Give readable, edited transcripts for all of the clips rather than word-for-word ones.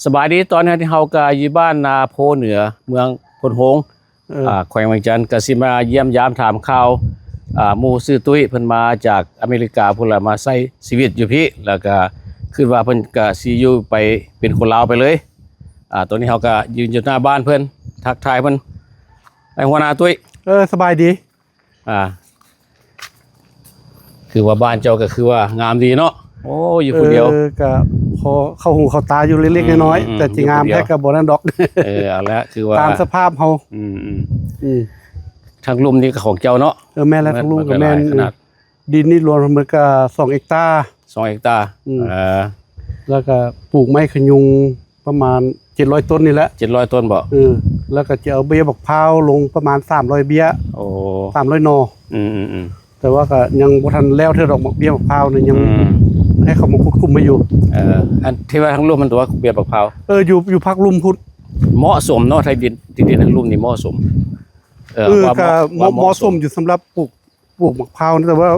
สบายดีตอนนี้ที่เฮาก็อยู่บ้านนาโพเหนือเมืองพลโฮงแขวงเวียงจันทน์ก็สิมาเยี่ยมยามถามข่าวหมู่ซื้อตุ้ยเพิ่นมาจากอเมริกาพุ่นละมาใช้ชีวิตอยู่พี่แล้วก็คิดว่าเพิ่นก็สิอยู่ไปเป็นคนลาวไปเลยตอนนี้เฮาก็ยืนอยู่หน้าบ้านเพิ่นทักทายเพิ่นไอ้หัวหน้าตุ้ยสบายดีคือว่าบ้านเจ้าก็คือว่างามดีเนาะโอ้อยู่คนเดียวก็พอเข้าหูเข้าตาอยู่เล็กๆน้อยๆแต่จริงงามแท้กับบ่นั่นดอกเอาละคือว่าตามสภาพเฮาทางลุ่มนี่ก็ของเจ้าเนาะแม่และทางลุ่มกับแม่ดินนี่รวมเหมือนกับ2 เฮกตาร์2 เฮกตาร์แล้วก็ปลูกไม้ขยุงประมาณ700 ต้นนี่แหละ700 ต้นบ่แล้วก็จะเอาเบี้ยบักพร้าวลงประมาณ300 เบี้ยโอ้300หน่อแต่ว่าก็ยังบ่ทันแล้วเท่าดอกเบี้ยบักพร้าวนี่ยังให้เขามาควบคุมมาอยู่อันที่ว่าทั้งลุ่มมันตัวเบี้ยบักพร้าวอยู่พักลุ่มพุทธเหมาะสมเนาะไทยดินทั้งลุ่มนี่เหมาะสมก็เหมาะสมอยู่สำหรับปลูกบักพร้าวแต่ว่า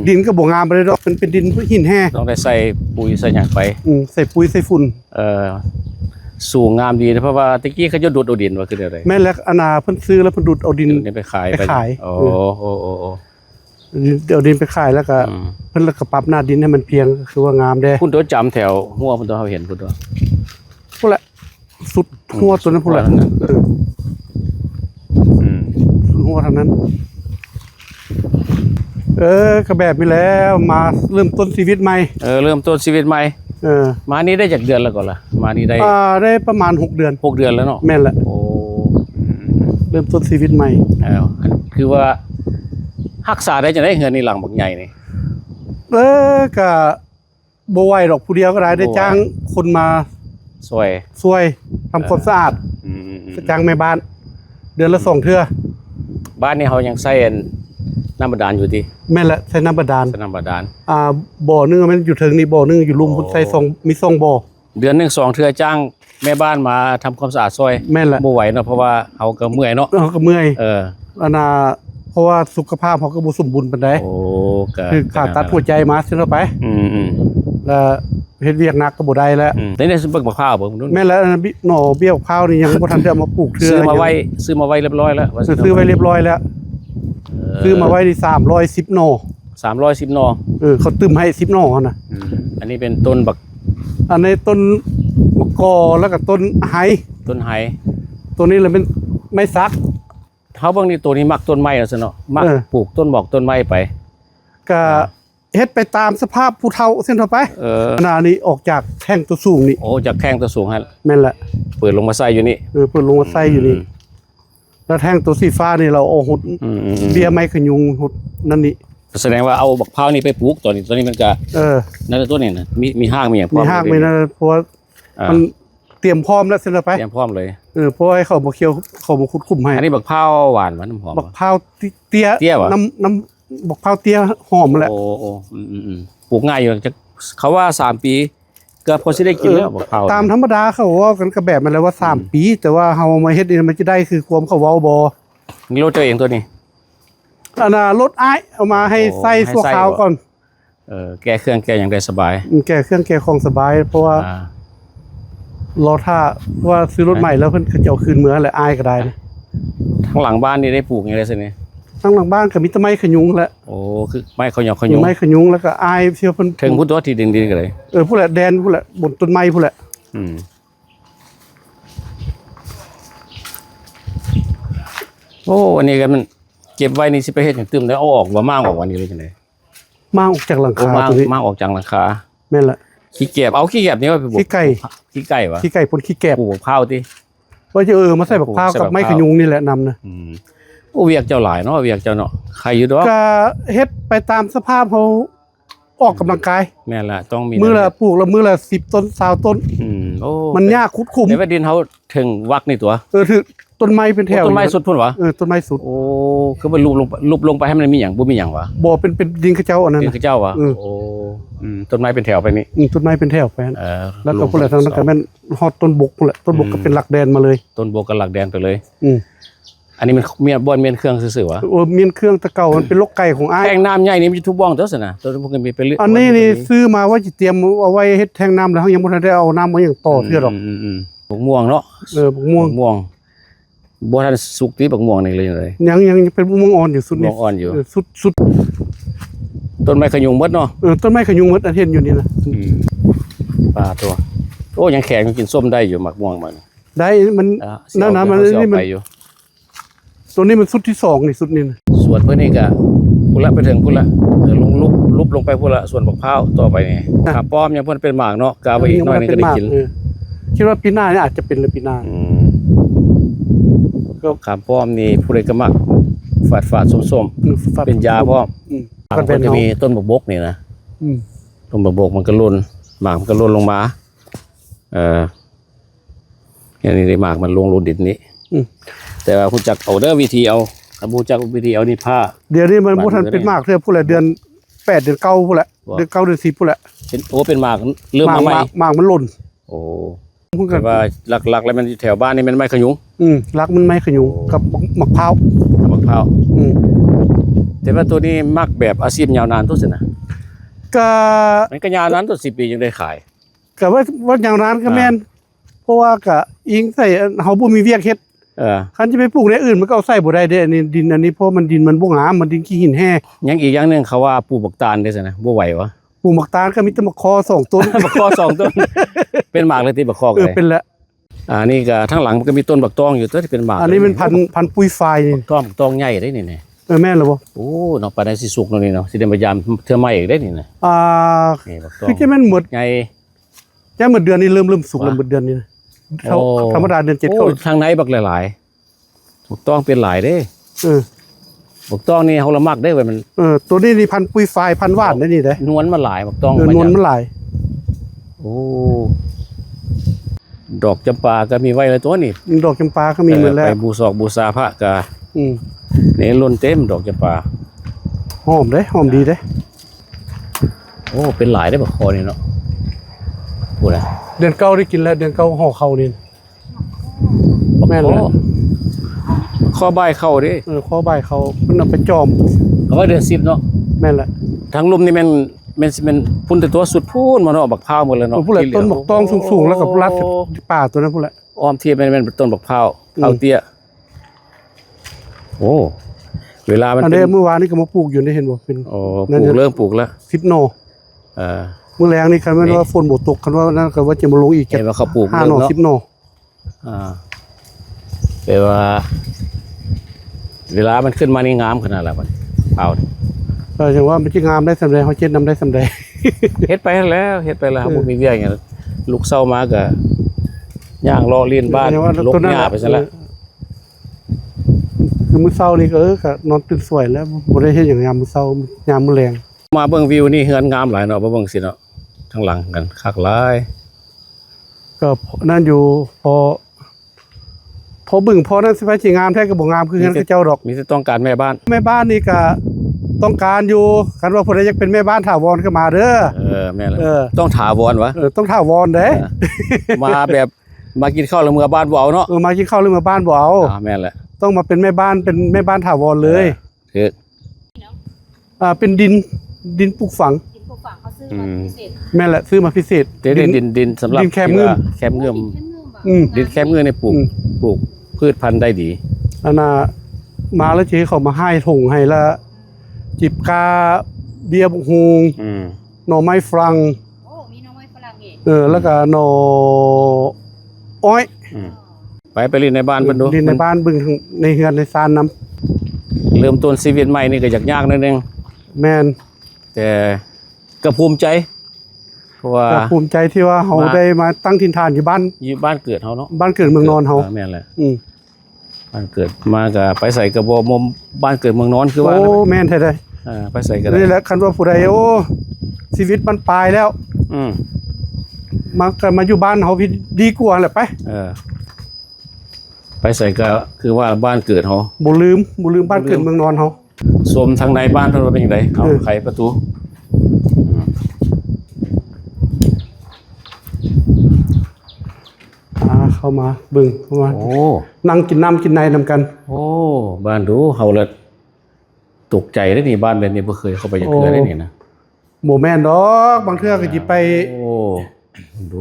ดินก็บ่งามไปเลยดอกเป็นดินหินแห้งต้องได้ใส่ปุ๋ยใส่หยังไปใส่ปุ๋ยใส่ฝุ่นสูงงามดีนะเพราะว่าตะกี้เขาจะดูดเอาดินว่าคืออะไรแม่แล้วอนาเพิ่นซื้อแล้วเพิ่นดูดเอาดินไปขายโอ้เดี๋ยวดินไปขายแล้วก็เพิ่นแล้วก็ปรับหน้าดินให้มันเพียงคือว่างามแด้พุ่นตัวจำแถวหัวพุ่นตัวเฮาเห็นพุ่นตัวพุ่นแหละสุดหัวตัวนั้นพุ่นแหละหัวเท่านั้นก็แบบนี้แล้วมาเริ่มต้นชีวิตใหม่เริ่มต้นชีวิตใหม่มานี่ได้จากเดือนแล้วก่อนล่ะมานี่ได้ประมาณ6 เดือน6 เดือนแล้วเนาะแม่นแหละโอ้เริ่มต้นชีวิตใหม่คือว่ารักษาได้จะได้เงินในหลังบักใหญ่นี่ก็บ่ไหวดอกผู้เดียวก็ได้จ้างคนมาช่วยทำความสะอาดจ้างแม่บ้านเดือนละ2 เทื่อบ้านนี่เขายังใส่น้ำบาดาลอยู่ดิแม่นละใช้น้ำบาดาลบ่อนึงมันอยู่ถึงนี่บ่อนึงอยู่ลุ่มใส่มี2 บ่อเดือนนึง2 เทื่อจ้างแม่บ้านมาทำความสะอาดซอยแม่นละบ่ไหวเนาะเพราะว่าเขาก็เมื่อยเนาะเขาก็เมื่อยเพราะว่าสุขภาพเขาก็บ่สมบูรณ์ปานใดคือผ่าตัดหัวใจมาเสร็จแล้วไปแล้วเฮ็ดเวียกหนักก็บ่ได้แล้วได้ซื้อบักพร้าวบ่แม่นแล้วหน่อเบี้ยบักพร้าวนี่ยังบ่ทันได้เอามาปลูกเทื่อซื้อมาไว้เรียบร้อยแล้วซื้อไว้เรียบร้อยแล้วซื้อมาไว้ที่310 หน่อ310 หน่อเขาตึมให้10 หน่อน่ะอันนี้เป็นต้นบักอันนี้ต้นมะกอแล้วก็ต้นไฮตัวนี้เลยเป็นไม้ซักเขาบางนี่ตัวนี้มักต้นไม้แล้วซะเนาะมักปลูกต้นบอกต้นไม้ไปก็เฮ็ดไปตามสภาพผู้เฒ่าเส้นต่อไปขณะนี้ออกจากแท่งตัวสูงนี่จากแท่งตัวสูงฮะแม่นแหละเปิดลงมาใส่อยู่นี่เปิดลงมาใส่อยู่นี่แล้วแท่งตัวสีฟ้านี่เราเอาหุดเบี้ยไม้ขยุงหุดนั่นนี่แสดงว่าเอาบักพร้าวนี่ไปปลูกตอนนี้มันก็นั่นตัวนี้นะมีห้างมีอย่างมีห้างมีนะเพราะมันเตรียมพร้อมแล้วเสร็จแล้วไปเตรียมพร้อมเลยเพราะให้เขามาเคี่ยวเขามาคุดคุมให้อันนี้บักพร้าวหวานน้ำหอมบักพร้าวเตี้ยน้ำบักพร้าวเตี้ยหอมแหละปลูกง่ายอยู่จะเขาว่า3 ปีก็พอสิได้กินแล้วบักพร้าวตามธรรมดาเขาว่ากันกระแบบมันแล้วว่า3 ปีแต่ว่าเฮามาเฮ็ดนี่มันจะได้คือความเขาเว้าบ่นี่รถเจ้าเองตัวนี้รถอ้ายเอามาให้ใส่ชั่วคราวก่อนแก้เครื่องแก้อย่างได้สบายแก้เครื่องแก้ของสบายเพราะว่ารอถ้าว่าซื้อรถใหม่แล้วเพิ่นจะเอาคืนเมื่อแหละอ้ายก็ได้ทั้งหลังบ้านนี่ได้ปลูกอย่างไรสิเนี่ยทั้งหลังบ้านก็มีต้นไม้ขยุงแหละคือไม้ขยุงไม้ขยุงแล้วก็อ้ายเชื่อเพิ่นถึงพุทธที่ดินกันเลยผู้แหละแดนผู้แหละบนต้นไม้ผู้แหละอันนี้กันมันเก็บไว้นี่สิไปเฮ็ดอย่างตึมแล้วเอาออกว่ามากออกวันนี้เลยจังได๋มากออกจากหลังคาตัวนี้มากออกจากหลังคาแม่นละขี้แกบเอาขี้แกบนี่ว่าไปขี้ไก่วะขี้ไก่พ่นขี้แกบปลูกข้าวติว่าจะมาใส่บักพร้าวกับไม้ขยุงนี่แหละนำนะเวียกเจ้าหลายเนาะเวียกเจ้าเนาะใครอยู่ดอกก็เฮ็ดไปตามสภาพเฮาออกกำลังกายแม่นละต้องมีมื้อละปลูกละมื้อละ10 ต้น20 ต้นมันยากคุดคุมในว่าดินเฮาถึงวักนี่ตัวถือต้นไม้เป็นแถวต้นไม้สุดพุ่นวะต้นไม้สุดคือมันลุบลงไปให้มันมีหยังบ่มีหยังวะบ่เป็นดินข้าเจ้าอันนั้นดินข้าเจ้าวะต้นไม้เป็นแถวไปนี่ต้นไม้เป็นแถวไปแล้วก็พุ่นละทางนั้นก็แม่นฮอดต้นบกพุ่นละต้นบกก็เป็นหลักแดนมาเลยต้นบกกับหลักแดนไปเลย อันนี้มันเมียนบ่อนเมียนเครื่องซื่อๆวะ โอ้เมียนเครื่องตะเก่ามันเป็นลกไก่ของอ้าย แทงน้ำใหญ่นี่มันจะทุบบ้องเท่าสินะตัวนี้พวกมันมีเป็นเรื่อง อันนี้นี่ซื้อมาว่าจะเตรียมเอาไว้เฮ็ดแทงน้ำแล้วยังบ่ทันได้เอาน้ำมาอย่างต่อเทื่อดอก บักม่วงเนาะ บักม่วง บักม่วงบ่ทันสุกที่บักม่วงนี่เลย ยังเป็นบักม่วงอ่อนอยู่สุดนี่ บักม่วงอ่อนอยู่ สุด ต้นไม้ขยุงหมดเนาะ ต้นไม้ขยุงหมดอันเห็นอยู่นี่นะ ปลาตัวโอ้ยังแข็งยังกินส้มได้อยู่หมักม่วงมัน ได้มัน นั่นนะมันนี่มันอยู่ ตัวนี้มันสุดที่2นี่สุดนี่นะ ส่วนเพื่อนนี่ก็พุ่นละไปถึงพุ่นละลงลุบลงไปพุ่นละส่วนบักพร้าวต่อไปนี่ขาป้อมยังเพิ่นเป็นหมากเนาะกาไปอีกหน่อยนึงก็ได้กิน คิดว่าปีหน้าเนี่ยอาจจะเป็นเลยปีหน้า ก็ขาป้อมนี่ผู้ใดก็มักฝาดส้มๆเป็นยาพร้อมมันจะมีต้นบกนี่นะต้นบกมันก็ล่นหมากมันก็ล่นลงมาอย่างนี้ได้หมากมันลงดินนี้แต่ว่าคุณจักเอาเด้อวิธีเอาคุณจักวิธีเอานี่ผ้าเดี๋ยวนี้มันบ่ทันเป็นหมากเท่าผู้ละเดือน8เดือน9ผู้ละเดือน9เดือน10ผู้ละ เป็นหมากเริ่มมาใหม่หมากมันหล่นโอ้แต่ว่าหลักๆแล้วมันแถวบ้านนี่มันไม้ขยุงรักมันไม้ขยุงกับมะพร้าวแต่ว่าตัวนี้มักแบบอาชีพยาวนานตัวสินะก็มันก็ยาวนานตัว10 ปียังได้ขายก็ว่าอย่างนั้นก็แม่นเพราะว่าก็อิงใส่เฮาบ่มีเวียกเฮ็ดคันจะไปปลูกในอื่นมันก็เอาใส่บ่ได้เด้อันนี้ดินอันนี้เพราะมันดินมันบ่งามมันดินขี้หินแห้ยังอีกอย่างนึงเขาว่าปลูกบักตาลได้ซั่นนะบ่ไหววะปลูกบักตาลก็มีแต่บักคอ2ต้นบักคอ2ต้นเป็นหมากเลยที่บักคอเลยเป็นแล้วนี่ก็ทั้งหลังมันก็มีต้นบักตองอยู่ตัวที่เป็นหมากอันนี้เป็นพันปุยไฟนี่ตองใหญ่ได้นี่แม่นเหรอบ่โอ้เนาะปานใดสิสุกเนาะนี่เนาะสิได้พยายามเทื่อใหม่อีกได้นี่นะนี่บักตองคือจะแม่นหมดใหญ่แค่หมดเดือนนี้เริ่มสุกแล้วหมดเดือนนี้ธรรมดาเดือน7เข้าทางไหนบักหลายๆบักตองเป็นหลายเด้บักตองนี่เฮาละมักได้เว้ยมันตัวนี้นี่พันปุยไฟพันว่านได้นี่เด้นวลมันหลายบักตองนวลมันหลายโอ้ดอกจำปาก็มีไว้เลยตัวนี่ดอกจำปาก็มีหมดแล้วไปบูชาพระก็นี่ล้นเต็มดอกจำปาหอมเด้หอมดีเด้โอ้เป็นหลายได้บักคอนี่เนาะพูดอะไรเดือน9ได้กินแล้วเดือน9ห่อเข้านี่แม่นแล้วข้อใบเข้าดิข้อใบเขามันเอาไปจอมเขาว่าเดือน10เนาะแม่นแหละทั้งลุ่มนี่มันพุ่นแต่ตัวสุดพูนมาเนาะบักพร้าวหมดเลยเนาะพูดเลยต้นบักตองสูงๆแล้วกับรัดป่าตัวนั้นพูดเลยอ้อมเทียบมันต้นบักพร้าวเอาเตี้ยโอ้เวลามันอันนี้เมื่อวานนี่ก็มาปลูกอยู่ได้เห็นบ่เป็นเริ่มปลูกแล้ว10 หน่อเมื่อแรงนี่คันว่าฝนบ่ตกคันว่านั่นก็ว่าจะมาลงอีกเห็นว่าเขาปลูก5 หน่อ10 หน่อแปลว่าเวลามันขึ้นมานี่งามขนาดละมันเอาอย่างว่ามันจะงามได้สำเร็จเขาเจ็ดนำได้สำเร็จเฮ็ดไปแล้วบ่มีเวียงอย่างลูกเศร้ามาก็ย่างรอเลียนบ้านลกหญ้าไปซะแล้วคือมื้อเช้านี่ก็นอนตื่นสวยแล้วบ่ได้เฮ็ดหยังยามมื้อเช้ายามมื้อแลงมาเบิ่งวิวนี่เฮือนงามหลายเนาะบ่เบิ่งสิเนาะข้างหลังกันคักหลายก็นั่นอยู่พอบึงพอนั้นสิว่าสิงามแท้ก็บ่งามคือเฮือนเจ้าดอกมีแต่ต้องการแม่บ้านนี่ก็ต้องการอยู่คันว่าผู้ใดอยากเป็นแม่บ้านถาวรก็มาเด้อแม่นแล้วต้องถาวรวะต้องถาวรเด้มาแบบมากินข้าวแล้วเมื่อบ้านบ่เอาเนาะมากินข้าวแล้วเมื่อบ้านบ่เอาแม่นแหละต้องมาเป็นแม่บ้านถาวรเลยคือเป็นดินปลูกฝังเขาซื้อมาพิเศษแม่แหละซื้อมาพิเศษดินสำหรับดินแคบเงื่อมดินแคบเงื่อมในปลูกพืชพันธุ์ได้ดีอันน่ะมาแล้วสิเขามาให้ถงให้ละจิบกาเบียร์บุกฮูงหน่อไม้ฝรั่งมีหน่อไม้ฝรั่งอีกแล้วก็หน่ออ้อยไปเรียนในบ้านเพิ่นดูเรียนในบ้านบึงในเฮือนในซานน้ำเริ่มต้นชีวิตใหม่นี่ก็ยากนิดนึงแม่นแต่ก็ภูมิใจเพราะว่าภูมิใจที่ว่าเฮาได้มาตั้งถิ่นฐานอยู่บ้านเกิดเฮาเนาะบ้านเกิดเมืองนอนเฮาแม่นแหละบ้านเกิดมาก็ไปใส่กระบอกมุมบ้านเกิดเมืองนอนคือว่าโอ้แม่นแท้ไปใส่กันนี่แหละคันว่าผู้ใดโอ้ชีวิตมันปลายแล้วมาอยู่บ้านเฮาพี่ดีกว่าแหละไปใส่ก็คือว่าบ้านเกิดเฮาบ่ลืมบ้านเกิดเมืองนอนเฮาสมทางในบ้านเพิ่นว่าเป็นจังไดเอาไขประตู เข้ามาเบิ่งเข้ามา โอ้ นั่งกินน้ำกินในนำกัน โอ้บ้านดูเฮาละตกใจเด้อนี่บ้านแบบนี้บ่เคยเข้าไปจักเทื่อได้นี่นะ โมแม่นดอกบางเทื่อก็สิไป โอ้ดู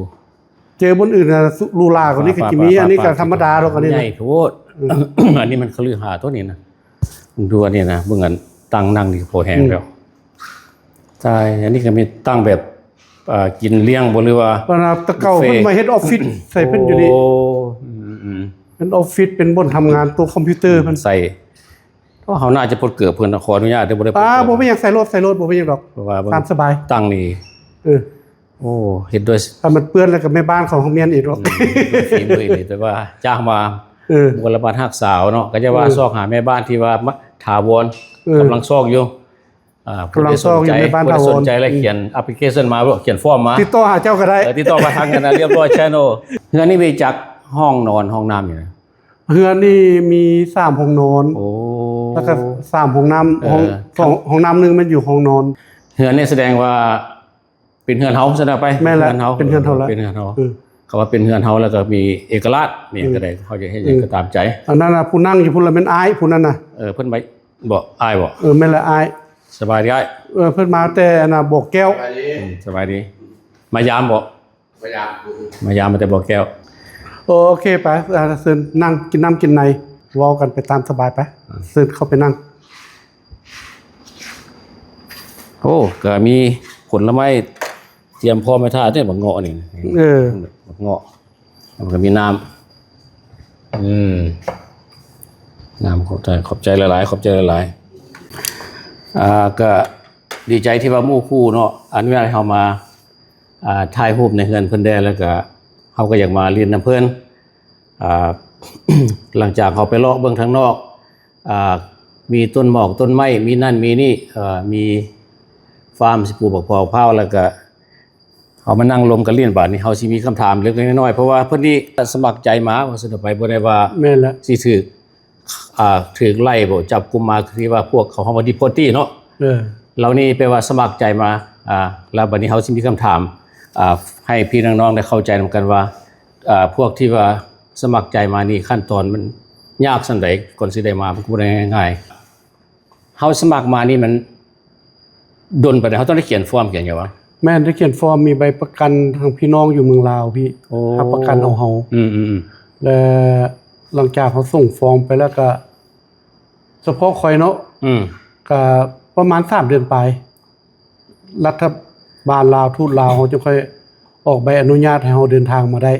เจอบนอื่นน่ะลูลากว่านี้ก็สิมีอันนี้ก็ธรรมดาดอกอันนี้ ใหญ่โทษ อันนี้มันคลือหาตัวนี้นะมึงดูอันนี้นะเบิ่งอันตั้งนั่งนี่พอแห้งแล้วใช่อันนี้ก็มีตั้งแบบกินเลี้ยงบ่หรือว่า เพราะว่าตะเก่าเพิ่นมาเฮ็ดออฟฟิศใส่เพิ่นอยู่นี่ โอ้อืม เป็นออฟฟิศเป็นบนทำงานตัวคอมพิวเตอร์เพิ่น ใส่เพราะเขาน่าจะปลดเกือบเพิ่นขออนุญาตได้บ่ได้ปลด บ่เป็นหยังใส่รถบ่เป็นหยังดอก เพราะว่าเบิ่ง ตามสบาย ตั้งนี่ เออ โอ้เฮ็ดด้วย ถ้ามันเปื้อนแล้วก็แม่บ้านของโรงเรียนอีกหรอก ฝีมือนี่แต่ว่าจ้างมา เออ บุรพาฮักสาวเนาะก็จะว่าซอกหาแม่บ้านที่ว่าถาวร เออ กำลังซอกอยู่ผู้ กำลัง ที่ ซอกอยู่แม่บ้าน ผู้ที่ ถาวร สนใจแล้วเขียนแอปพลิเคชันมาบ่เขียนฟอร์มมา ติดต่อหาเจ้าก็ได้ ติดต่อมาทางกันนะเรียบร้อยแชนโนเฮือนนี่มีจักห้องนอนห้องน้ำอยู่นะ เฮือนนี่มี3ห้องนอน โอ้ แล้วก็3ห้องน้ำห้อง เออ ห้องน้ำนึงมันอยู่ห้องนอน เฮือนนี่แสดงว่าเป็นเฮือนเฮาซะนะไป แม่นแล้ว เฮือนเฮา เป็นเฮือนเฮาแล้ว เป็นเฮือนเฮา เออ เขาว่าเป็นเฮือนเฮาแล้วก็มีเอกลักษณ์นี่ก็ได้เขาจะให้หยังก็ตามใจ อันนั้นน่ะผู้นั่งอยู่พุ่นละแม่นอายผู้นั้นน่ะ เพิ่นไปบ่อายบ่ แม่นละอาย สบายดีอ้าย เพิ่นมาแต่อันน่ะบอกแก้ว สบายดีมายามบ่มายามมาแต่บ่อแก้ว โอเคไปเชิญนั่งกินน้ำกินในเว้ากันไปตามสบายไปเชิญเข้าไปนั่ง โอ้ก็มีผลไม้เตรียมพร้อมไว้ท่าเด้บักเงาะนี่ เออ บักเงาะแล้วก็มีน้ำน้ำขอบใจหลายๆขอบใจหลายๆก็ดีใจที่ว่าหมู่คู่เนาะอนุญาตให้เฮามาถ่ายรูปในเฮือนเพิ่นได้แล้วก็เฮาก็อยากมาเรียนนำเพิ่นหลังจากเขาไปเลาะเบิ่งทางนอกมีต้นหมอกต้นไม้มีนั่นมีนี่มีฟาร์มสิปลูกบักพร้าวพร้าวแล้วก็เขามานั่งลมกันเรียนบาดนี้เฮาสิมีคำถามเล็กน้อยๆเพราะว่าเพิ่นนี่สมัครใจมาว่าสิไปบ่ได้ว่า แม่นละ สิถูกไล่บ่จับกุมมาคือว่าพวกเขาเฮาว่าดิโพตี้เนาะ เออ เรานี่แปลว่าสมัครใจมาแล้วบัดนี้เฮาสิมีคำถามให้พี่น้องๆได้เข้าใจนำกันว่าพวกที่ว่าสมัครใจมานี่ขั้นตอนมันยากสันใดก่อนสิได้มาบ่ได้ง่ายๆเฮาสมัครมานี่มันดนไปได้เฮาต้องได้เขียนฟอร์มเขียนหยังวะ แม่นได้เขียนฟอร์มมีใบประกันทางพี่น้องอยู่เมืองลาวพี่ โอ้ รับประกันของเฮา อืม และหลังจากเขาส่งฟอร์มไปแล้วก็เฉพาะคอยเนาะ ก็ประมาณ3เดือนไปรัฐบาลลาวทูตลาวเขาจะค่อยออกใบอนุญาตให้เราเดินทางมาได้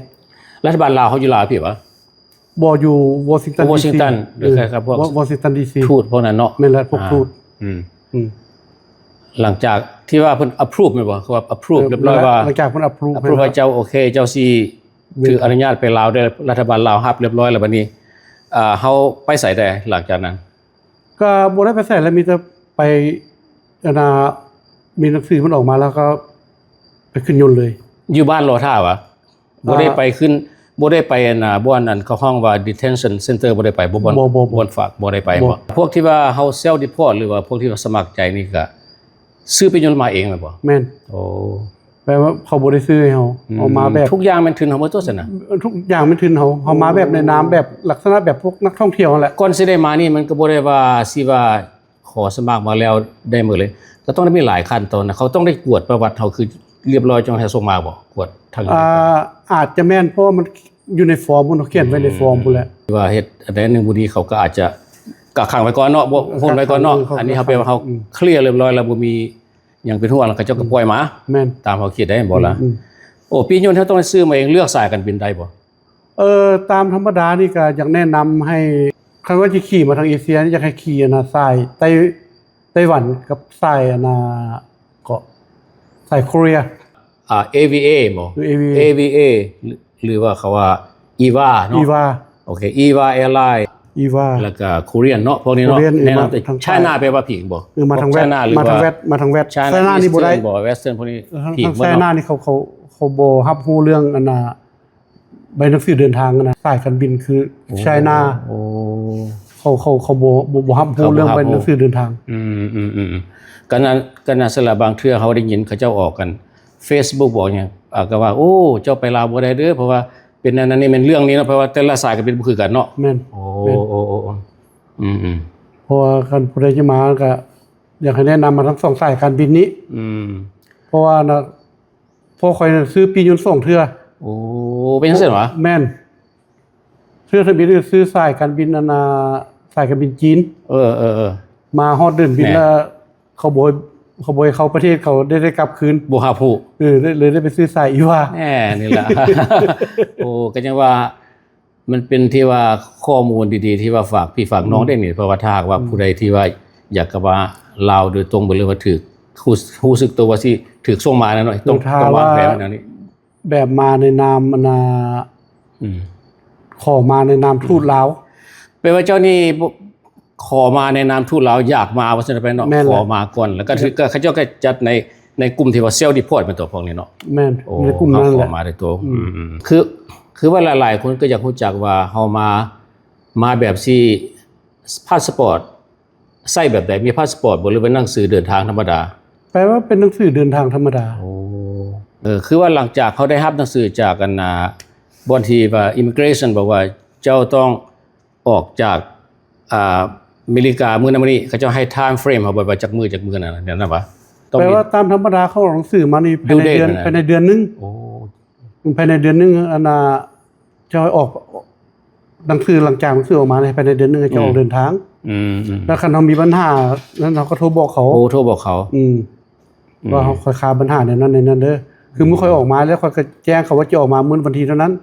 รัฐบาลลาวเขาอยู่ลาวพี่วะ บ่อยู่วอชิงตัน วอชิงตันหรือใครครับพวก วอชิงตันดีซี ทูตพวกนั้นเนาะ แม่นแหละพวกทูต อืม อืม หลังจากที่ว่าเพิ่น approve แม่นบ่เขาว่า approve เรียบร้อยว่า หลังจากเพิ่น approve approve ว่าเจ้าโอเค เจ้าสิถืออนุญาตไปลาวได้รัฐบาลลาวรับเรียบร้อยแล้วบัดนี้เฮาไปไสได้หลังจากนั้น ก็บ่ได้ไปใส่แล้วมีแต่ไปมีหนังสือมันออกมาแล้วก็ไปขึ้นยนต์เลย อยู่บ้านรอท่าวะบ่ได้ไปขึ้นบ่ได้ไปบ่อนนั้นเขาห้องว่า detention center บ่ได้ไปบ่บ่อนฝากบ่ได้ไปบ่พวกที่ว่าเฮา self deport หรือว่าพวกที่ว่าสมัครใจนี่ก็ซื้อไปยนต์มาเองแม่นบ่ แม่น โอ้ แปลว่าเขาบ่ได้ซื้อให้เฮาเอามาแบบ ทุกอย่างมันทุนเฮาหมดตัวซั่นน่ะ ทุกอย่างมันทุนเฮามาแบบในนามแบบลักษณะแบบพวกนักท่องเที่ยวนั่นแหละ ก่อนสิได้มานี่มันก็บ่ได้ว่าสิว่าขอสมัครมาแล้วได้หมดเลยก็ต้องได้มีหลายขั้นตอนนะเขาต้องได้กวดประวัติเฮาคือเรียบร้อยจังให้ส่งมาบ่กวดทางนี้ อาจจะแม่นเพราะว่ามันอยู่ในฟอร์มมันเขียนไว้ในฟอร์มพุ่นแหละ ว่าเฮ็ดอันใดหนึงบ่ดีเขาก็อาจจะกักขังไว้ก่อนเนาะบ่พ้นไว้ก่อนเนาะอันนี้เฮาแปลว่าเฮาเคลียร์เรียบร้อยแล้วบ่มีหยังเป็นห่วงแล้วก็เจ้าก็ปล่อยมา แม่น ตามเขาคิดได้บ่ล่ะโอ้ปียนต์เฮาต้องซื้อมาเองเลือกสายการบินได้บ่ ตามธรรมดานี่ก็อยากแนะนำให้คันว่าจะขี่มาทางเอเชียนี่อยากให้ขี่สายไต้หวันกับสายเกาะสายเกาหลี AVA บ่ หรือ AVA AVA หรือว่าเขาว่า EVA เนาะ EVA โอเค EVA Airline EVA แล้วก็ Korean เนาะพวกนี้เนาะ Korean แนะนำแต่ ทาง ไชน่าแปลว่าผิงบ่ มาทางแวด China หรือ มาทางแวดมาทางแวด ไช ไซน่านี่บ่ได้ บ่เวสเทิร์นพวกนี้ผิง ทาง บ่ ไซน่า เนาะ นี่เขาบ่รับรู้เรื่องใบหนังสือเดินทางสายการบินคือไชน่า โอ้ เขาบ่รับรู้เรื่องใบหนังสือเดินทาง กันนั้นสละบางเทื่อเขาได้ยินเขาเจ้าออกกัน Facebook บอกหยังก็ว่าโอ้เจ้าไปลาวบ่ได้เด้อเพราะว่า เป็นอันนั้นนี่เป็นเรื่องนี้เนาะเพราะว่าแต่ละสายก็เป็นบ่คือกันเนาะ แม่น โอ้โอ้โอ้อืม เพราะว่าคันผู้ใดจะมาก็อยากให้แนะนำมาทั้งสองสายการบินนี้ อืม เพราะว่านะพอคอยน่ะซื้อปียนต์2เทื่อ โอ้เป็นจังซั่นวะ แม่นซื้อทะเบียนซื้อสายการบินสายการบินจีน เออ มาฮอดเดือนบินแล้วเขาบ่ให้เข้าประเทศเขาได้กลับคืน บ่หาผู้ เลยได้ไปซื้อสายอีว่า แหมนี่ล่ะ โอ้ก็จังว่ามันเป็นที่ว่าข้อมูลดีๆที่ว่าฝากพี่ฝากน้องได้นี่เพราะว่าถ้าหากว่าผู้ใดที่ว่าอยากกะว่าลาวโดยตรงไปเลยว่าถูกรู้สึกตัวว่าสิถูกส่งมาแน่นอนต้องวางแผนไว้แนวนี้ แบบมาในนามอืม ขอมาในนามทูตลาว แปลว่าเจ้านี่ขอมาในนามทูตลาวอยากมาว่าซั่นไปเนาะ แม่น ข แหละ อมาก่อนแล้วก็เขาเจ้าก็จัดในกลุ่มที่ว่าเซลล์รีพอร์ตเป็นตัวพวกนี้เนาะ แม่น โอ้ ในกลุ่มนั้น เขา แห ขอ ละ มาได้ตัวคือว่าหลายๆคนก็อยากรู้จักว่าเฮามาแบบที่พาสปอร์ตใส่แบบใดมีพาสปอร์ตบ่หรือว่าหนังสือเดินทางธรรมดา แปลว่าเป็นหนังสือเดินทางธรรมดา โอ้คือว่าหลังจากเขาได้รับหนังสือจากกันบอนที่ว่า immigration บอกว่าเจ้าต้องออกจากอเมริกามื้อนั้นมื้อนี้เขาเจ้าให้ time frame เขาบอกว่าจากมือนั้นเดี๋ยวนั้นปะต้อง แปล มี ว่าตามธรรมดาเขาเอาหนังสือมานี่ภายใน due date เดือน นะ ภายในเดือนนึง โอ้ ภายในเดือนนึงจะให้ออกหนังสือหลังจากหนังสือออกมาในภายในเดือนนึงจะออกเดินทาง อืม แล้วคันเรามีปัญหานั้นเราก็โทรบอกเขา โอ้โทรบอกเขา ว่าเขาคอยคาปัญหาในนั้นเด้อคือเมื่อค่อยออกมาแล้วค่อยก็แจ้งเขาว่าจะออกมามื้อวันที่เท่านั้น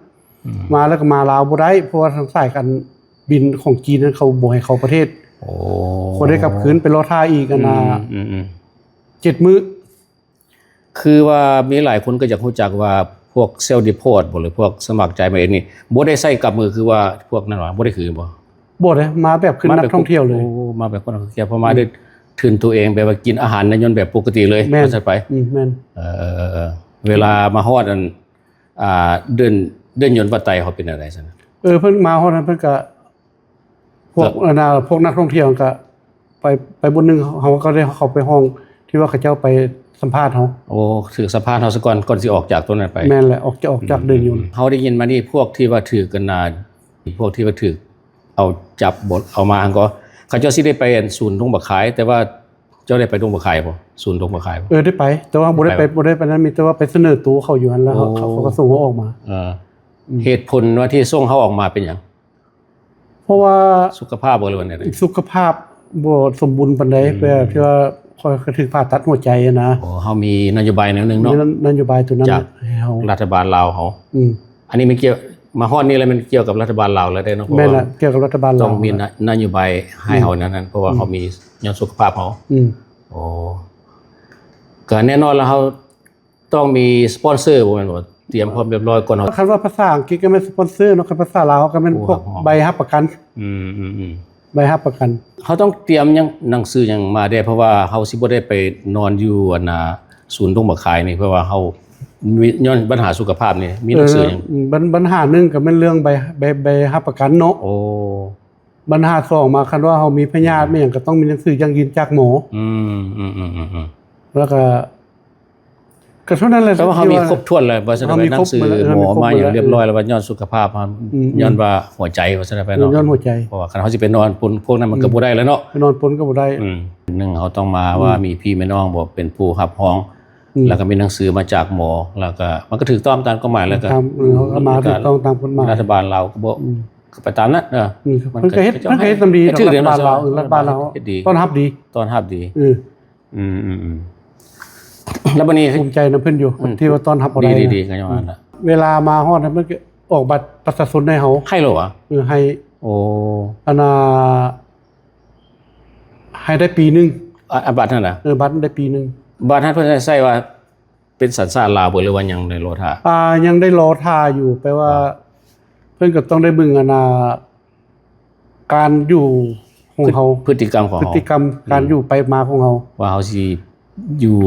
มาแล้วก็มาลาวบ่ได้เพราะว่าทางสายการบินของจีนนั้นเขาบ่ให้เข้าประเทศ โอ้ คนได้กลับคืนไปรอท่าอีก7 มื้อ คือว่ามีหลายคนก็อยากรู้จักว่าพวกเซลล์รีพอร์ตบ่หรือพวกสมัครใจมาเองนี่บ่ได้ใส่กับมือคือว่าพวกนั้นว่าบ่ได้คือบ่ บ่ได้มาแบบขึ้นนักท่องเที่ยวเลย โอ้มาแบบคนท่องเที่ยวเพราะมาได้ถึงตัวเองแบบว่ากินอาหารในยนต์แบบปกติเลย แม่น ว่าซั่นไป แม่น เวลามาฮอดอันเดินยนต์วัดไตเขาเป็นอะไรซั่น เพิ่นมาฮอดนั้นเพิ่นก็พวกพวกนักท่องเที่ยวก็ไปบนนึงเขาก็ได้เข้าไปห้องที่ว่าเขาเจ้าไปสัมภาษณ์เขา โอ้ถือสะพานเฮาซะก่อนสิออกจากตรงนั้นไป แม่นแหละออกจากเดินยนต์ เฮาได้ยินมานี่พวกที่ว่าถือกันพวกที่ว่าถือเอาจับบทเอามาหั้นก็เขาเจ้าสิได้ไปอันศูนย์ดงบักขาย แต่ว่าเจ้าได้ไปดงบักขายบ่ศูนย์ดงบักขายบ่ ได้ไป แต่ว่าบ่ได้ไปนั้นมีแต่ว่าไปเสนอตัวเขาอยู่หั่นแล้วเขาก็ส่งเขาออกมา เหตุผลว่าที่ส่งเขาออกมาเป็นหยัง เพราะว่า สุขภาพบ่หรือว่าได สุขภาพบ่สมบูรณ์ปานใดแบบที่ว่าคอยถึงผ่าตัดหัวใจนะ โอ้เฮามีนโยบายแนวหนึงเนาะ นโยบายตัวนั้น จาก ให้เฮา รัฐบาลลาวเขา อันนี้มันเกี่ยวมาฮอดนี่แล้วมันเกี่ยวกับรัฐบาลลาวแล้วได้เนาะเพราะ แม่น ว่า ละเกี่ยวกับรัฐบาล ต้ เรา องมีนโยบายให้เฮานั้นเพราะว่าเขามีย้อนสุขภาพเขา โอ้ก็แน่นอนแล้วเฮาต้องมีสปอนเซอร์บ่แม่นบ่เตรียมพร้อมเรียบร้อยก่อนเฮา คันว่าภาษาอังกฤษก็แม่นสปอนเซอร์เนาะคันภาษาลาวก็แม่นพวกใบรับประกัน อืม ใบรับประกัน เขาต้องเตรียมหยังหนังสือหยังมาได้เพราะว่าเฮาสิบ่ได้ไปนอนอยู่อันศูนย์ดงบักขายนี่เพราะว่าเฮามีย้อนปัญหาสุขภาพนี่มีหนังสือหยัง ปัญหาหนึงก็แม่นเรื่องใบรับประกันเนาะ โอ้ ปัญหาสองมาคันว่าเฮามีพยาธิแม่หยังก็ต้องมีหนังสือยังยืนจากหมอ อืม แล้วก็เท่านั้นแหละ แต่ว่าเขามีครบถ้วนเลยว่าซั่นไปหนังสือหมอมาอย่างเรียบร้อยแล้วว่าย้อนสุขภาพย้อนว่าหัวใจว่าซั่นไปเนาะ ย้อนหัวใจ เพราะว่าคันเขาสิไปนอนปนพวกนั้นมันก็บ่ได้แล้วเนาะ ไปนอนปนก็บ่ได้ หนึ่งเขาต้องมาว่ามีพี่แม่น้องบอกเป็นผู้รับห้อง แล้วก็มีหนังสือมาจากหมอแล้วก็มันก็ถูกต้องตามกฎหมายแล้วก็ เขาก็มาถูกต้องตามกฎหมาย รัฐบาลเราก็บอกก็ไปตามนั้นเพิ่นก็เฮ็ดตำดี ชื่อเรียน รัฐบาลเรารัฐบาลเราต้อนรับดี ต้อนรับดีแล้วบัดนี้ ภูมิใจนำเพิ่นอยู่ที่ว่าต้อนรับบ่ได้ ดีๆกันอย่างนั้นน่ะ เวลามาฮอดนั้นมันก็ออกบัตรประชาชนให้เฮา ให้เหรอวะ ให้ โอ้ อันน่ะให้ได้ปีนึง บัตรนั่นน่ะ บัตรได้ปีนึง บัตรนั้นเพิ่นใช้ว่าเป็นสัญชาติลาวบ่หรือว่าหยังในโลท่า ยังได้รอท่าอยู่แปลว่า เพิ่นก็ต้องได้เบิ่งอันน่ะการอยู่ของเฮา พฤติกรรมของ พฤ เฮา ติกรรมการอยู่ไปมาของเฮา ว่าเฮาสิอยู่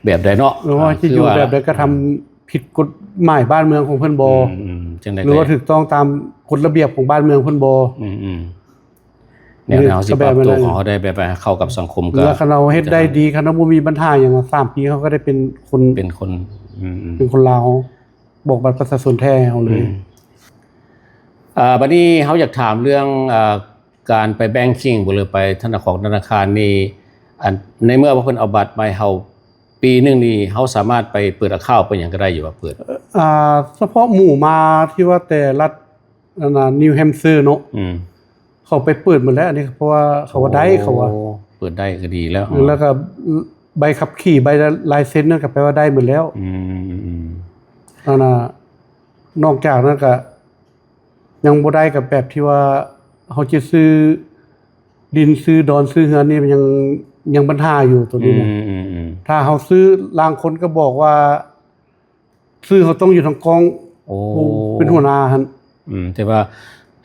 แบบใดเนาะ หรือว่าที่อยู่แบบใดก็ทำผิดกฎหมายบ้านเมืองของเพิ่นบ่ จังได๋ หรือว่าถูกต้องตามกฎระเบียบของบ้านเมืองเพิ่นบ่ แนวเฮาสิปรับตัวของเฮาได้แบบเข้ากับสังคมก็ แล้วคันเราเฮ็ดได้ดีคันเราบ่มีปัญหาหยัง3 ปีเขาก็ได้เป็นคน เป็นคน เป็นคนลาวบอกบัตรประชาชนแท้เฮาเลย บัดนี้เฮาอยากถามเรื่องการไปแบงกิ้งบ่หรือไปธนาคารนี่อันในเมื่อว่าเพิ่นเอาบัตรมาให้เฮาปีหนึงนี่เฮาสามารถไปเปิดอะเคาน์ไปหยังก็ได้อยู่ว่าเปิดเฉพาะหมู่มาที่ว่าแต่รัฐนิวแฮมป์เชอร์เนาะเขาไปเปิดหมดแล้วอันนี้เพราะว่าเขาว่าได้เขาว่าเปิดได้ก็ดีแล้วแล้วก็ใบขับขี่ใบลายเซ็นนั่นก็แปลว่าได้หมดแล้วนอกจากนั้นก็ยังบ่ได้กับแบบที่ว่าเขาจะซื้อดินซื้อดอนซื้อเฮือนนี่มันยังปัญหาอยู่ตัวนี้นะถ้าเขาซื้อลางคนก็บอกว่าซื้อเขาต้องอยู่ทางกองเป็นหัวหน้าหั่นแต่ว่า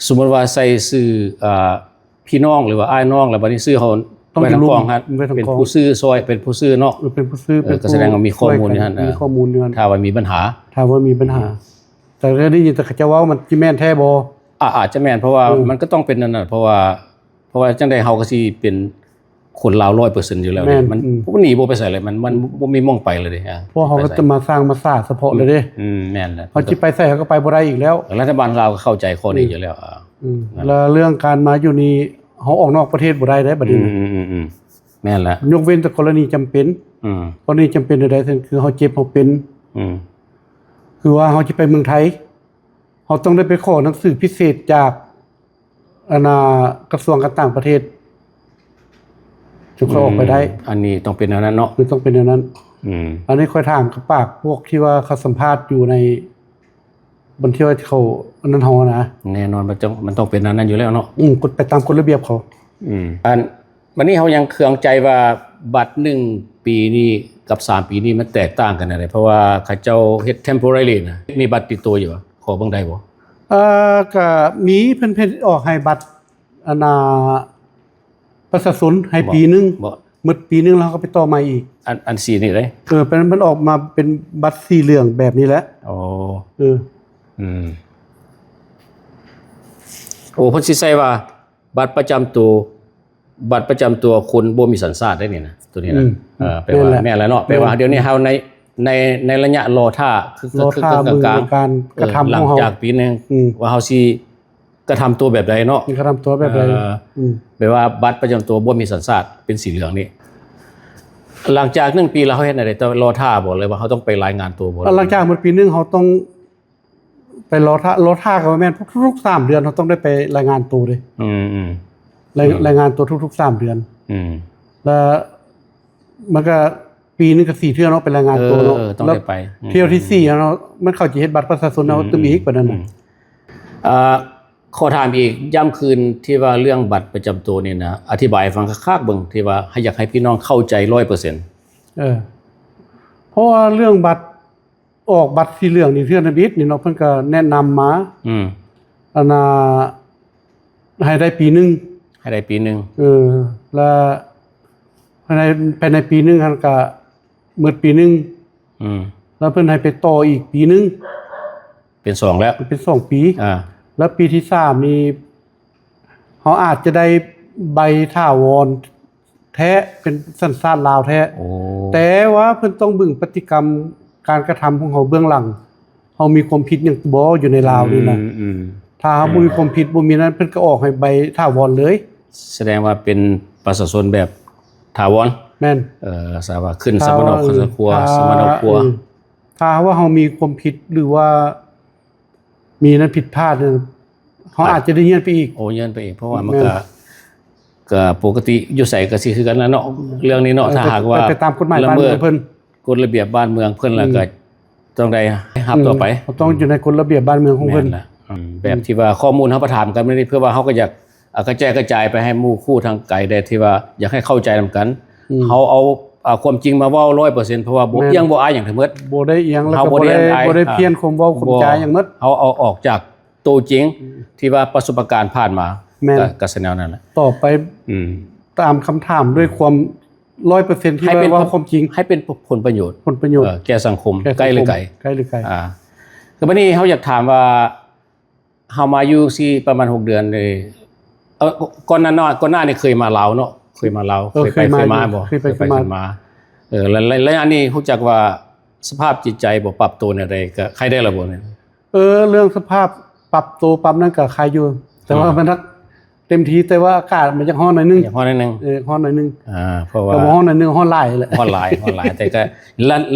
สมมุติว่าใส่ซื้อพี่น้องหรือว่าอ้ายน้องแล้วบัดนี้ซื้อเขาต้องทางกองครับเป็นผู้ซื้อซอยเป็นผู้ซื้อเนาะเป็นผู้ซื้อก็แสดงว่ามีข้อมูลอยู่หั่นมีข้อมูลอยู่หั่นถ้าว่ามีปัญหาแต่ก็ได้ยินแต่เขาจะว่ามันสิแม่นแท้บ่อาจจะแม่นเพราะว่ามันก็ต้องเป็นนั่นน่ะเพราะว่าจังได๋เฮาก็สิเป็นคนลาว 100% อยู่แล้วมันหนีบ่ไปไสเลยมันบ่มีม่องไปเลยเด้เพราะเขาก็จะมาสร้างมาสร้างเฉพาะเลยเด้แม่นแล้วเขาสิไปไสเขาก็ไปบ่ได้อีกแล้วรัฐบาลลาวก็เข้าใจข้อนี้อยู่แล้วแล้วเรื่องการมาอยู่นี่เฮาออกนอกประเทศบ่ได้บัดนี้แม่นแล้วยกเว้นแต่กรณีจำเป็นกรณีจำเป็นใดๆคือเฮาเจ็บเฮาเป็นคือว่าเฮาสิไปเมืองไทยเฮาต้องได้ไปขอหนังสือพิเศษจากกระทรวงการต่างประเทศจะเข้าออกไปได้อันนี้ต้องเป็นแนวนั้นเนาะมันต้องเป็นแนวนั้นอันนี้ค่อยถามกับปากพวกที่ว่าเขาสัมภาษณ์อยู่ในบนที่ว่าเขาอันนั้นเฮานะแน่นอนมันต้องเป็นนั้นอยู่แล้วเนาะกฎไปตามกฎระเบียบเขาอันวันนี้เฮายังเคืองใจว่าบัตร1ปีนี้กับ3ปีนี้มันแตกต่างกันอะไรเพราะว่าเขาเจ้าเฮ็ด temporary นะมีบัตรติดตัวอยู่ขอเบิ่งได้บ่ก็มีเพิ่นออกให้บัตรประชาชนให้ปีนึงหมดปีนึงแล้วก็ไปต่อใหม่อีกอันสีนี่เลยเป็นมันออกมาเป็นบัตรสีเหลืองแบบนี้แหละโพิ่นสิใส่ว่าบัตรประจำตัวคนบ่มีสัญชาติได้นี่นะตัวนี้นะแปลว่าแม่นแล้วเนาะแปลว่าเดี๋ยวนี้เฮาในระยะรอท่าคือกลางการกระทำหลังจากปีนึงว่าเฮาสิกระทำตัวแบบใดเนาะกระทำตัวแบบใดแปลว่าบัตรประจำตัวบ่มีสัญชาติเป็นสีเหลืองนี่หลังจาก1ปีแล้วเฮาเฮ็ดได้แต่รอท่าบ่เลยว่าเฮาต้องไปรายงานตัวบ่หลังจากหมดปีนึงเฮาต้องไปรอท่าก็แม่นทุกๆ3เดือนเฮาต้องได้ไปรายงานตัวเด้รายงานตัวทุกๆ3เดือนแล้วมันก็ปีนึงก็4เทื่อเนาะไปรายงานตัวเนาะต้องได้ไปเที่ยวที่4เนาะมันเข้าสิเฮ็ดบัตรประชาชนเนาะตึมอีกปานนั้นขอถามอีกย้ำคืนที่ว่าเรื่องบัตรประจำตัวนี่นะอธิบายฟังคักๆเบิ่งที่ว่าอยากให้พี่น้องเข้าใจ 100% เพราะว่าเรื่องบัตรออกบัตรสีเหลืองนี่เทื่อนบิดนี่เนาะเพิ่นก็แนะนำมาให้ได้ปีนึงแล้วภายในปีนึงคั่นก็หมดปีนึงแล้วเพิ่นให้ไปต่ออีกปีนึงเป็น2แล้วเป็น2ปีแล้วปีที่3นี่เฮาอาจจะได้ใบถาวรแท้เป็นสัญชาติลาวแท้แต่ว่าเพิ่นต้องเบิ่งพฤติกรรมการกระทำของเฮาเบื้องหลังเฮามีความผิดหยังบ่อยู่ในลาวนี่นะถ้าเฮาบ่มีความผิดบ่มีนั้นเพิ่นก็ออกให้ใบถาวรเลยแสดงว่าเป็นประชาชนแบบถาวรแม่นทราบว่าขึ้นสมณครัวถ้าว่าเฮามีความผิดหรือว่ามีนั้นผิดพลาดเนี่ยเขาอาจจะได้เยื่อนไปอีกเยื่อนไปอีกเพราะว่ามันก็ปกติอยู่ใส่ก็สิคือกันแล้วเนาะเรื่องนี้เนาะถ้าหากว่าไปตามกฎหมายบ้านเมืองเพิ่นกฎระเบียบบ้านเมืองเพิ่นแล้วก็ต้องได้รับต่อไปต้องอยู่ในกฎระเบียบบ้านเมืองของเพิ่นแบบที่ว่าข้อมูลเฮาประถามกันนี่เพื่อว่าเฮาก็อยากกระจายไปให้หมู่คู่ทางไกลได้ที่ว่าอยากให้เข้าใจนำกันเฮาเอาความจริงมาเว้า 100% เพราะว่าบ่เอียงบ่อายหยังทั้งหมดบ่ได้เอียงแล้วก็บ่ได้เพี้ยนความเว้าความจาหยังหมดเฮาเอาออกจากตัวจริงที่ว่าประสบการณ์ผ่านมาก็แนวนั้นแหละต่อไปตามคำถามด้วยความ 100% ที่ว่าความจริงให้เป็นผลประโยชน์แก่สังคมใกล้หรือไกลคือบัดนี้เฮาอยากถามว่าเฮามาอยู่ซี่ประมาณ6เดือนเลยก่อนหน้านี่เคยมาลาวเนาะเคยมาลาวเคยมาบ่เคยมาแล้วอันนี้รู้จักว่าสภาพจิตใจบ่ปรับตัวในใดก็ใครได้ล่ะบ่เนี่ยเรื่องสภาพ ปรับตัวปรับนั่นก็ใครอยู่ แต่ว่ามันเต็มทีแต่ว่าอากาศมันจะร้อนหน่อยนึง อย่างห้อนิดนึง ร้อนหน่อยนึง เพราะว่า แต่ว่าร้อนหน่อยนึงร้อนหลายแหละ ฮ้อนหลายแต่ก็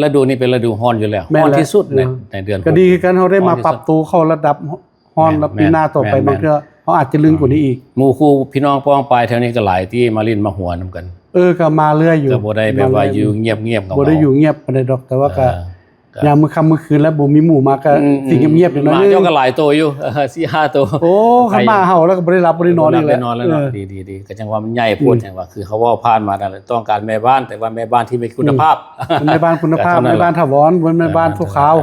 ฤดูนี้เป็นฤดูฮ้อนอยู่แล้ว แม่น ฮ้อน แล้ว ที่สุดในเดือน ก็ดีคือกันเขาได้มา ร้อนที่สุด ปรับตัวเข้าระดับร้อนแล้วปีหน้าต่อไป แม่น บางเทื่อเขาอาจจะลึงกว่านี้อีก หมู่คู่พี่น้องป้องปลายแถวนี้ก็หลายที่มาลิ้นมาหัวนํกัน ก็มาเรื่อยอยู่ ก็บ่ได้แบบว่าอยู่เงียบๆกับ บ่ได้อยู่เงียบปานใดดอกแต่ว่าก็ ก็ ยามมื้อค่ำมื้อคืนแล้วบ่มีหมู่มาก็สิเงียบๆอยู่หน่อย มา นึง เจ้าก็หลายตัวอยู่ 4-5 ตัว โอ้ข้ามาเฮาแล้วก็บ่ได้รับบ่ได้นอนอีก ได้นอนแล้วเนาะดีๆก็จังว่ามันใหญ่พูดจังว่าคือเขาเว้าผ่านมานั่นแหละต้องการแม่บ้านแต่ว่าแม่บ้านที่มีคุณภาพ เป็นแม่บ้านคุณภาพ ก็เท่านั้น แม่บ้านถาวรบ่แม่บ้านชั่วคราว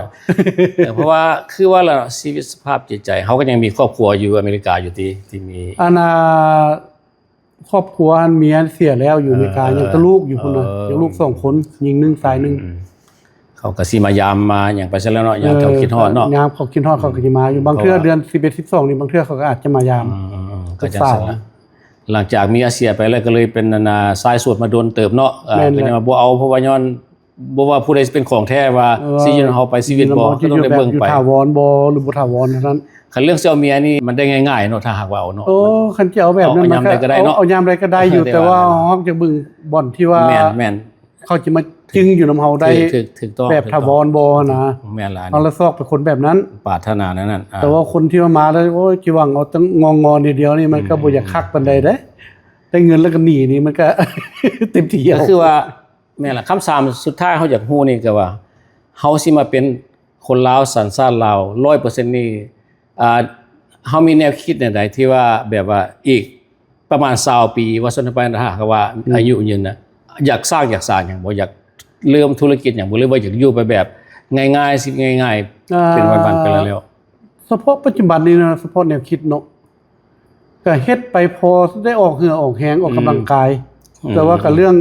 เพราะว่าคือว่าล่ะชีวิตสภาพจิตใจเขาก็ยังมีครอบครัวอยู่อเมริกาอยู่ที่มี อาณาครอบครัวเมียเสียแล้วอยู่อเมริกายังแตะลูกอยู่พุ่นน่ะยังลูก2คนหญิง1ชาย1 เขาก็สิมายามมาอย่างไปซะแล้วเนาะอย่างเขาคิดฮอดเนาะ ยามเขาคิดฮอดเขาก็สิมาอยู่บางเทื่อเดือน11 12นี่บางเทื่อเขาก็อาจจะมายาม ก็จังซั่นละหลังจากมีอาเซียไปแล้วก็เลยเป็นนานาสายสวดมาโดนเติบเนาะก็ยังว่าบ่เอาเพราะว่าย้อนบ่ว่าผู้ใดเป็นของแท้ว่าสิอยู่เฮาไปชีวิตบ่ก็ต้องได้เบิ่งไป ถาวรบ่หรือบ่ถาวรเท่านั้น คันเรื่องเสี่ยวเมียนี่มันได้ง่ายๆเนาะถ้าหากว่าเอาเนาะ โอ้คันจะเอาแบบนั้น เอายามใดก็ได้เนาะ เอายามใดก็ได้อยู่ ได้ แต่ว่า ว่า ฮอกจะบึงบ่อนที่ว่า แม่น เขาจะมาจึงอยู่นำเฮาได้ ถูกต้อง แบบถาวรบ่นะ แม่นล่ะ เอาละซอกเป็นคนแบบนั้น ปรารถนานั่น แต่ว่าคนที่มาแล้วโอ้ยจิหวังเอาตั้งงอๆเดียวๆนี่มันก็บ่อยากคักปานใดเด้ได้เงินแล้วก็หนีนี่มันก็ เต็มที่ ก็คือว่าแม่นล่ะคำสามสุดท้ายเฮาอยากฮู้นี่ก็ว่าเฮาสิมาเป็นคนลาวสัญชาติลาว 100% นี่เฮามีแนวคิดใดที่ว่าแบบว่าอีกประมาณ20ปีว่าสนไปนะฮะว่าอายุยืนนะอยากสร้างหยังบ่อยากเริ่มธุรกิจหยังบ่หรือว่าอยากอยู่ไปแบบง่ายๆสิง่ายๆเป็นวันๆไปแล้ว เฉพาะปัจจุบันนี้นะเฉพาะแนวคิดเนาะก็เฮ็ดไปพอได้ออกเหงื่อออกแรงออกกำลังกาย แต่ว่ากับเรื่อง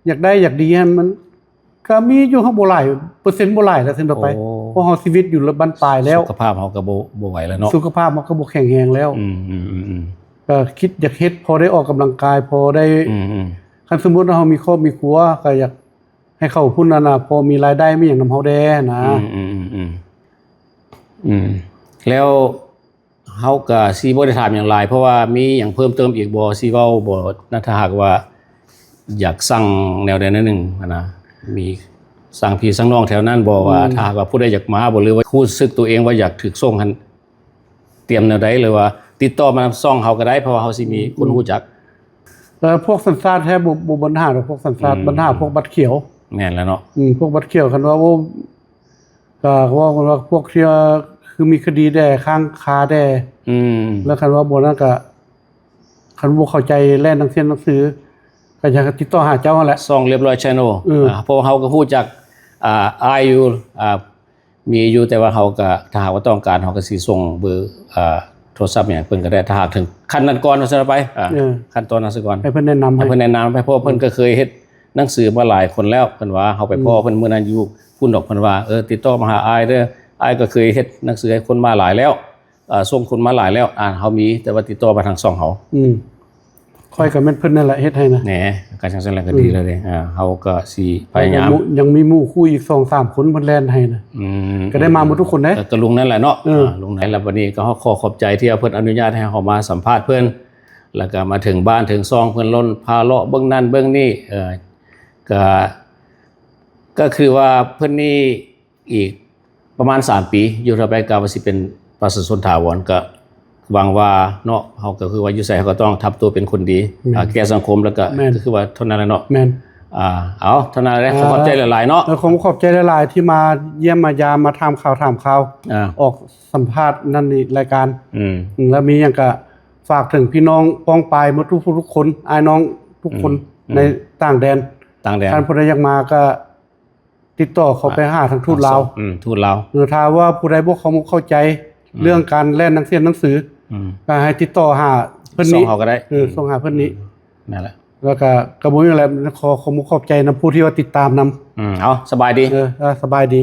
อยากได้อยากดีมันก็มีอยู่ข้างบ่หลายเปอร์เซ็นต์บ่หลายแล้วถึงต่อไปเพราะเฮาชีวิตอยู่ระบั้นปลายแล้ว สุขภาพเฮาก็บ่ไหวแล้วเนาะ สุขภาพมันก็บ่แข็งแรงแล้ว ก็คิดอยากเฮ็ดพอได้ออกกำลังกายพอได้คันสมมุติว่าเฮามีครอบมีครัวก็อยากให้เข้าพุ่นนั่นน่ะพอมีรายได้มีหยังนำเฮาแด้นะแล้วเฮาก็สิบ่ได้ถามหยังหลายเพราะว่ามีหยังเพิ่มเติมอีกบ่สิเว้าบ่นะถ้าหากว่าอยากสั่งแนวใดแนวหนึงนะมีสั่งพี่สั่งน้องแถวนั้นบ่ว่าถ้าหากว่าผู้ใดอยากมาบ่หรือว่ารู้สึกตัวเองว่าอยากถูกส่งหั่นเตรียมแนวใดหรือว่าติดต่อมาซ่องเฮาก็ได้เพราะว่าเฮาสิมีคนรู้จัก แล้วพวกสัญชาติแท้บ่ปัญหาหรอกพวกสัญชาติปัญหาพวกบัตรเขียว แม่นแล้วเนาะ พวกบัตรเขียวคันว่าก็ว่าพวกที่คือมีคดีแด่ข้างคาแด่แล้วคันว่าบ่นั้นก็คันบ่เข้าใจแล่นหนังสือก็จะติดต่อหาเจ้านั่นแหละ ซ่องเรียบร้อย channel เพราะเฮาก็ฮู้จักอายอยู่มีอยู่แต่ว่าเฮาก็ถ้าหากว่าต้องการเฮาก็สิส่งเบอร์โทรศัพท์เนี่ยเพิ่นก็ได้ถ้าหากถึงขั้นนั้นก่อนว่าซั่นไปขั้นตอนนั้นซะก่อน ให้เพิ่นแนะนำ ให้เพิ่นแนะนำไปเพราะเพิ่นก็เคยเฮ็ดหนังสือมาหลายคนแล้วเพิ่นว่าเฮาไปพ้อเพิ่นมื้อนั้นอยู่พุ่นดอกเพิ่นว่าติดต่อมาหาอายเด้ออายก็เคยเฮ็ดหนังสือให้คนมาหลายแล้วส่งคนมาหลายแล้วเฮามีแต่ว่าติดต่อมาทางช่องเฮาค่อยก็แม่นเพิ่นนั่นแหละเฮ็ดให้นะแหน่ก็จังซั่นแหละก็ดีแล้วเด้เฮาก็สิพยายามยังมีหมู่คู่อีก 2-3 คนเพิ่นแล่นให้นะก็ได้มาหมดทุกคนเด้ก็ลุงนั่นแหละเนาะลุงไหนแล้ววันนี้ก็ขอขอบใจที่เพิ่นอนุญาตให้เฮามาสัมภาษณ์เพิ่นแล้วก็มาถึงบ้านถึงซองเพิ่นล้นพาเลาะเบิ่งนั่นเบิ่งนี่ก็คือว่าเพิ่นนี่อีกประมาณ3ปีอยู่ต่อไปก็ว่าสิเป็นประชาชนถาวรก็หวังว่าเนาะเฮาก็คือว่าอยู่ไสเฮาก็ต้องทำตัวเป็นคนดีแก่สังคมแล้วก็คือว่าเท่านั้นแหละเนาะแม่นเอาเท่านั้นแหละขอบใจหลายๆเนาะขอบใจหลายๆที่มาเยี่ยมมายามมาถามข่าวออกสัมภาษณ์นั่นนี่รายการแล้วมีหยังก็ฝากถึงพี่น้องป้องปายหมดทุกคนอ้ายน้องทุกคนในต่างแดนท่านผู้ใดอยากมาก็ติดต่อเขาไปหาทางทูตลาวทูตลาวถ้าว่าผู้ใดบ่เข้าใจเรื่องการแล่นหนังสือก็ให้ติดต่อหาเพิ่นนี้ส่งเฮาก็ได้ส่งหาเพิ่นนี้นั่นแหละแล้วก็กระบ่มีอะไรขอบใจนำผู้ที่ว่าติดตามนำเอาสบายดีสบายดี